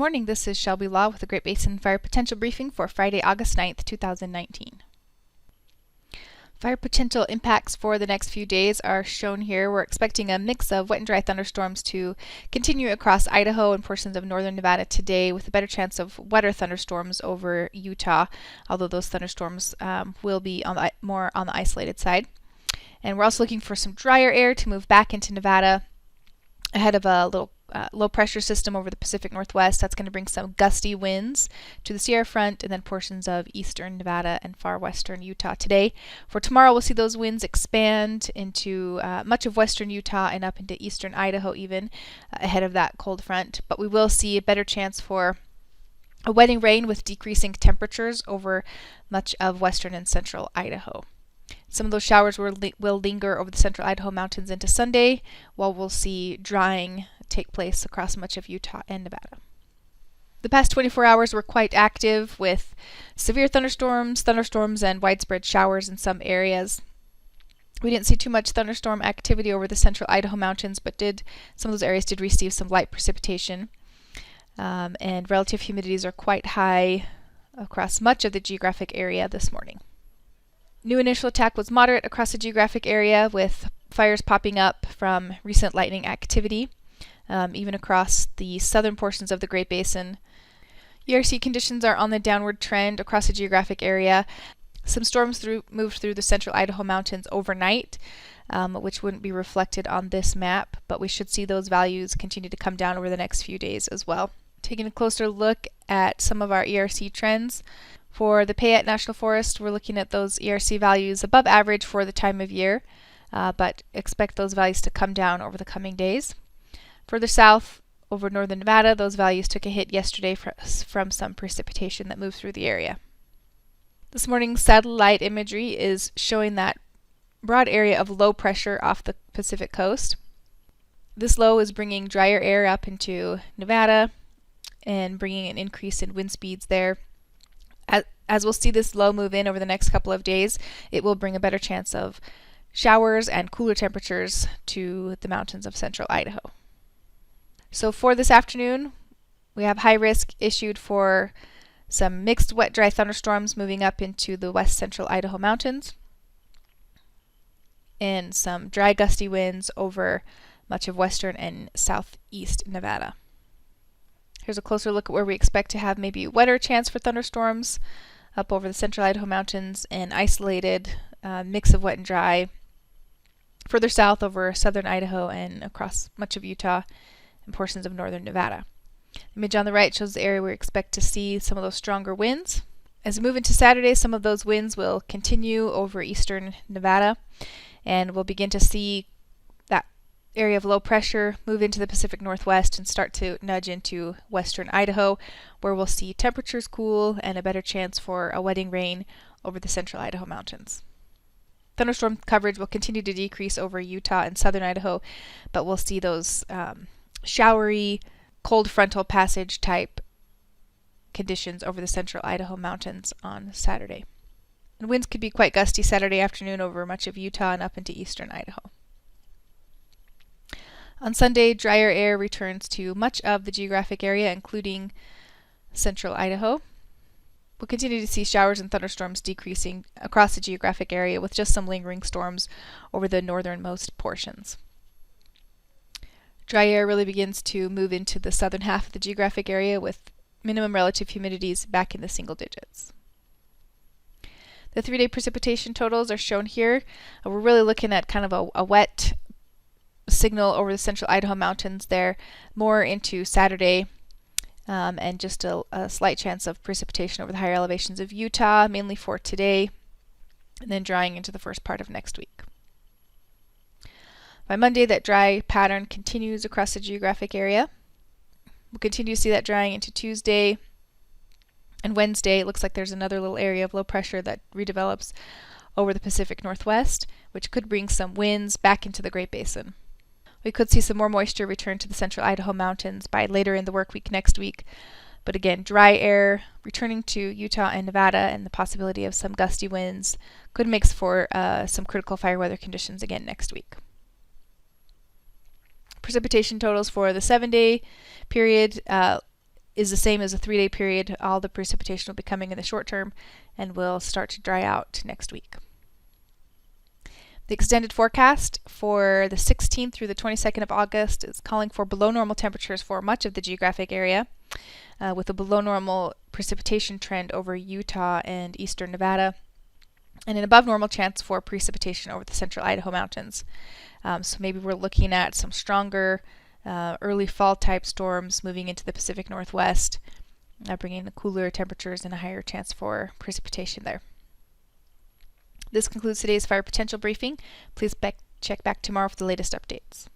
Morning, this is Shelby Law with the Great Basin Fire Potential Briefing for Friday, August 9th, 2019. Fire potential impacts for the next few days are shown here. We're expecting a mix of wet and dry thunderstorms to continue across Idaho and portions of northern Nevada today, with a better chance of wetter thunderstorms over Utah, although those thunderstorms will be more on the isolated side. And we're also looking for some drier air to move back into Nevada ahead of a little low pressure system over the Pacific Northwest. That's going to bring some gusty winds to the Sierra Front and then portions of eastern Nevada and far western Utah today. For tomorrow, we'll see those winds expand into much of western Utah and up into eastern Idaho even ahead of that cold front. But we will see a better chance for a wetting rain with decreasing temperatures over much of western and central Idaho. Some of those showers will linger over the central Idaho mountains into Sunday, while we'll see drying take place across much of Utah and Nevada. The past 24 hours were quite active with severe thunderstorms, and widespread showers in some areas. We didn't see too much thunderstorm activity over the central Idaho mountains, but some of those areas did receive some light precipitation. And relative humidities are quite high across much of the geographic area this morning. New initial attack was moderate across the geographic area, with fires popping up from recent lightning activity, even across the southern portions of the Great Basin. ERC conditions are on the downward trend across the geographic area. Some storms moved through the central Idaho mountains overnight, which wouldn't be reflected on this map, but we should see those values continue to come down over the next few days as well. Taking a closer look at some of our ERC trends. For the Payette National Forest, we're looking at those ERC values above average for the time of year, but expect those values to come down over the coming days. Further south, over northern Nevada, those values took a hit yesterday from some precipitation that moved through the area. This morning's satellite imagery is showing that broad area of low pressure off the Pacific coast. This low is bringing drier air up into Nevada and bringing an increase in wind speeds there. As we'll see this low move in over the next couple of days, it will bring a better chance of showers and cooler temperatures to the mountains of central Idaho. So for this afternoon, we have high risk issued for some mixed wet-dry thunderstorms moving up into the west central Idaho mountains, and some dry gusty winds over much of western and southeast Nevada. Here's a closer look at where we expect to have maybe a wetter chance for thunderstorms up over the central Idaho mountains, and isolated mix of wet and dry further south over southern Idaho and across much of Utah and portions of northern Nevada. The image on the right shows the area where we expect to see some of those stronger winds. As we move into Saturday, some of those winds will continue over eastern Nevada, and we'll begin to see that area of low pressure move into the Pacific Northwest and start to nudge into western Idaho, where we'll see temperatures cool and a better chance for a wetting rain over the central Idaho mountains. Thunderstorm coverage will continue to decrease over Utah and southern Idaho, but we'll see those showery, cold frontal passage type conditions over the central Idaho mountains on Saturday. And winds could be quite gusty Saturday afternoon over much of Utah and up into eastern Idaho. On Sunday, drier air returns to much of the geographic area, including central Idaho. We'll continue to see showers and thunderstorms decreasing across the geographic area, with just some lingering storms over the northernmost portions. Dry air really begins to move into the southern half of the geographic area, with minimum relative humidities back in the single digits. The 3-day precipitation totals are shown here. We're really looking at kind of a wet signal over the central Idaho mountains there, more into Saturday, and just a slight chance of precipitation over the higher elevations of Utah, mainly for today, and then drying into the first part of next week. By Monday, that dry pattern continues across the geographic area. We'll continue to see that drying into Tuesday and Wednesday. It looks like there's another little area of low pressure that redevelops over the Pacific Northwest, which could bring some winds back into the Great Basin. We could see some more moisture return to the central Idaho mountains by later in the work week next week. But again, dry air returning to Utah and Nevada, and the possibility of some gusty winds could make for some critical fire weather conditions again next week. Precipitation totals for the 7-day period is the same as a 3-day period. All the precipitation will be coming in the short term and will start to dry out next week. The extended forecast for the 16th through the 22nd of August is calling for below normal temperatures for much of the geographic area, with a below normal precipitation trend over Utah and eastern Nevada, and an above normal chance for precipitation over the central Idaho mountains. So maybe we're looking at some stronger early fall type storms moving into the Pacific Northwest, bringing the cooler temperatures and a higher chance for precipitation there. This concludes today's fire potential briefing. Please check back tomorrow for the latest updates.